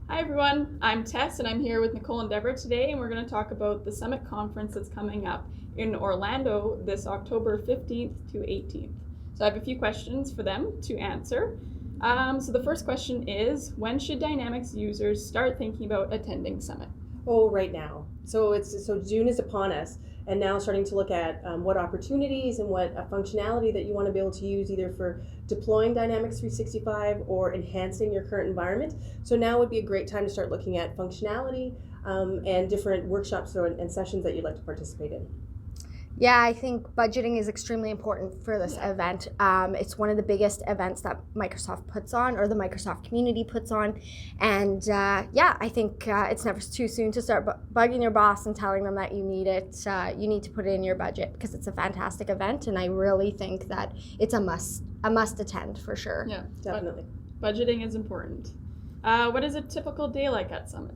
Hi everyone, I'm Tess and I'm here with Nicole and Deborah today, and we're going to talk about the Summit Conference that's coming up in Orlando this October 15th to 18th. So I have a few questions for them to answer. So the first question is, when should Dynamics users start thinking about attending Summit? Oh, right now. So June is upon us, and now starting to look at what opportunities and what functionality that you want to be able to use either for deploying Dynamics 365 or enhancing your current environment. So now would be a great time to start looking at functionality and different workshops and sessions that you'd like to participate in. Yeah, I think budgeting is extremely important for this event. It's one of the biggest events that Microsoft puts on, or the Microsoft community puts on. And I think it's never too soon to start bugging your boss and telling them that you need it. You need to put it in your budget because it's a fantastic event, and I really think that it's a must attend for sure. Yeah, Definitely. Budgeting is important. What is a typical day like at Summit?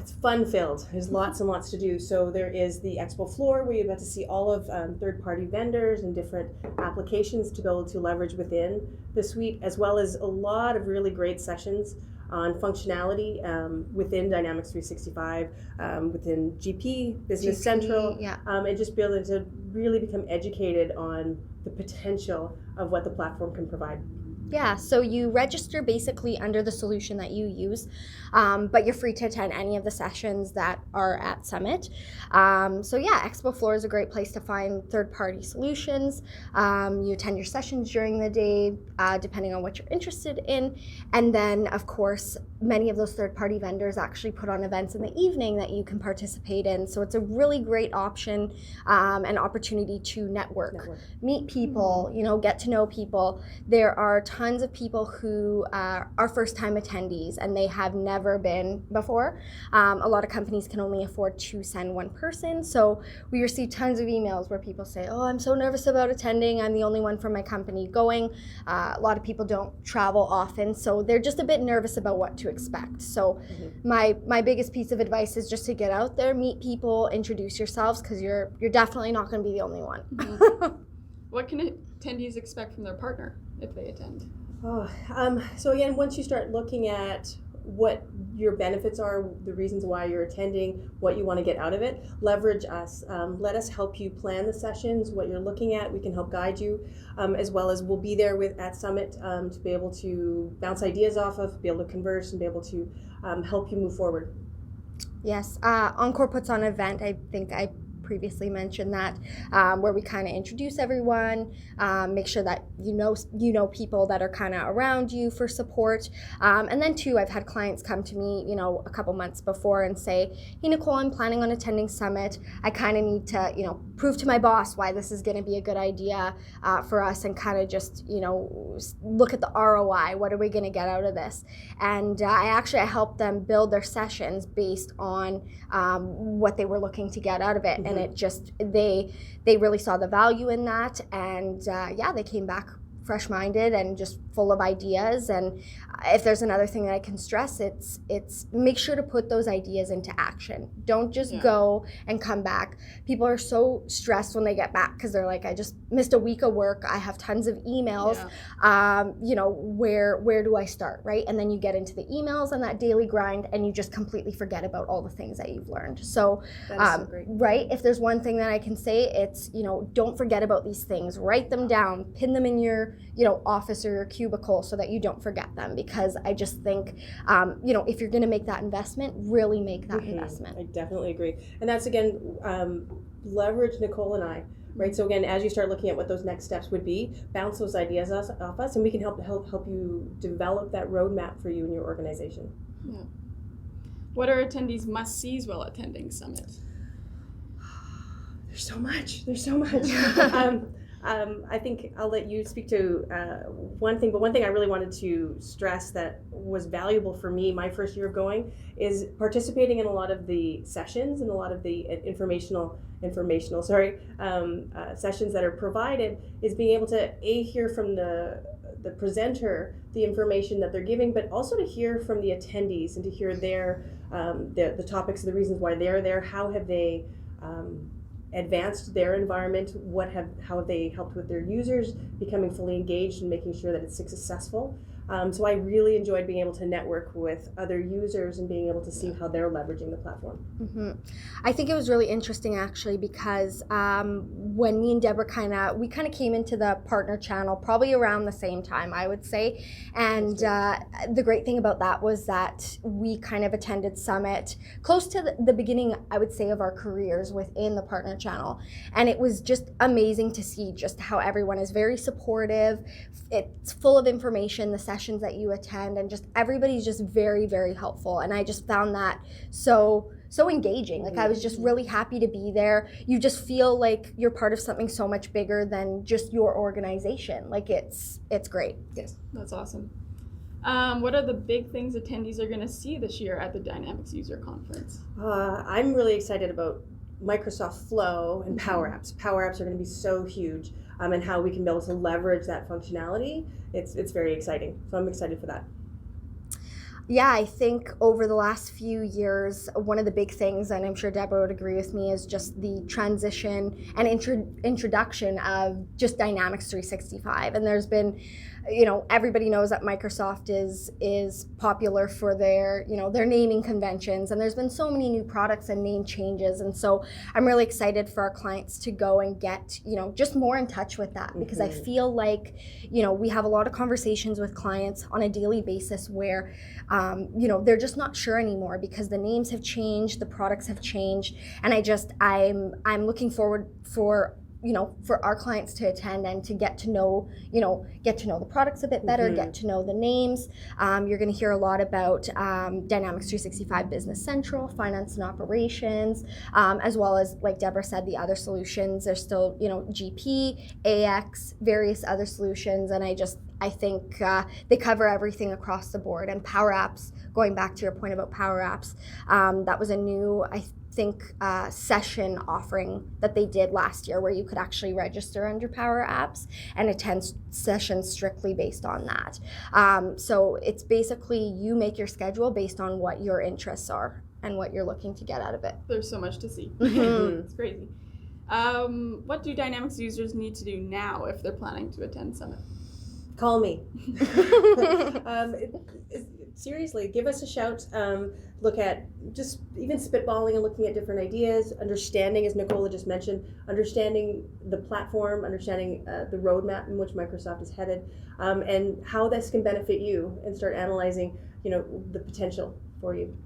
It's fun-filled. There's lots and lots to do. So there is the expo floor where you get to see all of third-party vendors and different applications to be able to leverage within the suite, as well as a lot of really great sessions on functionality within Dynamics 365, within GP, Business Central, and just be able to really become educated on the potential of what the platform can provide. Yeah, so you register basically under the solution that you use, but you're free to attend any of the sessions that are at Summit. Expo Floor is a great place to find third-party solutions. You attend your sessions during the day, depending on what you're interested in. And then, of course, many of those third-party vendors actually put on events in the evening that you can participate in. So it's a really great option, an opportunity to network, meet people, get to know people. There are tons of people who are first-time attendees and they have never been before. A lot of companies can only afford to send one person, so we receive tons of emails where people say, "Oh, I'm so nervous about attending. I'm the only one from my company going." A lot of people don't travel often, so they're just a bit nervous about what to expect. So my biggest piece of advice is just to get out there, meet people, introduce yourselves, because you're definitely not going to be the only one. What can attendees expect from their partner if they attend? So again, once you start looking at what your benefits are, the reasons why you're attending, what you want to get out of it, leverage us. Let us help you plan the sessions, what you're looking at. We can help guide you, as well as we'll be there at Summit to be able to bounce ideas off of, be able to converse, and be able to help you move forward. Yes, Encore puts on an event. I think I previously mentioned that, where we kind of introduce everyone, make sure that you know people that are kind of around you for support, and then too, I've had clients come to me a couple months before and say, "Hey Nicole, I'm planning on attending Summit. I kind of need to prove to my boss why this is going to be a good idea for us, and kind of just look at the ROI. What are we going to get out of this?" And I helped them build their sessions based on what they were looking to get out of it. And it just, they really saw the value in that, and they came back fresh-minded and just full of ideas. And if there's another thing that I can stress, it's make sure to put those ideas into action. Don't just go and come back. People are so stressed when they get back because they're like, "I just missed a week of work. I have tons of emails. Where do I start?" Right? And then you get into the emails and that daily grind, and you just completely forget about all the things that you've learned. So, so great. Right? If there's one thing that I can say, it's don't forget about these things. Write them down. Pin them in your office or your cubicle so that you don't forget them, because I just think if you're going to make that investment, really make that investment. I definitely agree. And that's again leverage Nicole and I, right? So again, as you start looking at what those next steps would be, bounce those ideas off us, and we can help you develop that roadmap for you and your organization. Yeah. What are attendees must-sees while attending Summit? There's so much. I think I'll let you speak to one thing, but one thing I really wanted to stress that was valuable for me my first year of going is participating in a lot of the sessions and a lot of the informational sessions that are provided, is being able to hear from the presenter the information that they're giving, but also to hear from the attendees and to hear their the topics, the reasons why they're there, how have they advanced their environment, how have they helped with their users becoming fully engaged and making sure that it's successful. So I really enjoyed being able to network with other users and being able to see how they're leveraging the platform. Mm-hmm. I think it was really interesting actually because when me and Deborah we came into the partner channel probably around the same time, I would say. And the great thing about that was that we kind of attended Summit close to the beginning, I would say, of our careers within the partner channel. And it was just amazing to see just how everyone is very supportive. It's full of information, the sessions that you attend, and just everybody's just very, very helpful. And I just found that so engaging. Like, I was just really happy to be there. You just feel like you're part of something so much bigger than just your organization. Like, it's great. Yes. That's awesome. What are the big things attendees are going to see this year at the Dynamics User Conference? I'm really excited about Microsoft Flow and Power Apps. Power Apps are going to be so huge, and how we can be able to leverage that functionality. It's very exciting. So I'm excited for that. Yeah, I think over the last few years, one of the big things, and I'm sure Deborah would agree with me, is just the transition and introduction of just Dynamics 365. And there's been, everybody knows that Microsoft is popular for their naming conventions, and there's been so many new products and name changes. And so I'm really excited for our clients to go and get, just more in touch with that, because I feel like, we have a lot of conversations with clients on a daily basis where they're just not sure anymore because the names have changed, the products have changed, and I'm looking forward for our clients to attend and to get to know the products a bit better, get to know the names. You're going to hear a lot about Dynamics 365 Business Central, Finance and Operations, as well as, like Deborah said, the other solutions. There's still, GP, AX, various other solutions, and I think they cover everything across the board. And Power Apps, going back to your point about Power Apps, that was a new, session offering that they did last year, where you could actually register under Power Apps and attend sessions strictly based on that. So it's basically you make your schedule based on what your interests are and what you're looking to get out of it. There's so much to see. Mm-hmm. It's crazy. What do Dynamics users need to do now if they're planning to attend Summit? Call me. Seriously, give us a shout. Look at just even spitballing and looking at different ideas, understanding, as Nicola just mentioned, understanding the platform, understanding the roadmap in which Microsoft is headed, and how this can benefit you, and start analyzing, the potential for you.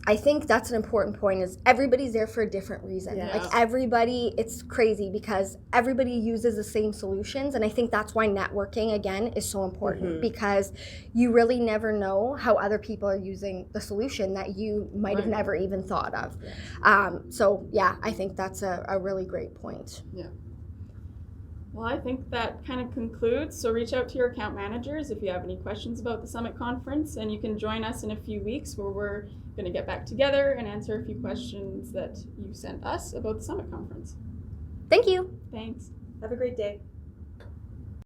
I think that's an important point, is everybody's there for a different reason. Yeah. Like, everybody, it's crazy because everybody uses the same solutions. And I think that's why networking, again, is so important, because you really never know how other people are using the solution that you might have never even thought of. So yeah, I think that's a really great point. Yeah. Well, I think that kind of concludes. So reach out to your account managers if you have any questions about the Summit Conference, and you can join us in a few weeks where we're going to get back together and answer a few questions that you sent us about the Summit Conference. Thank you. Thanks. Have a great day.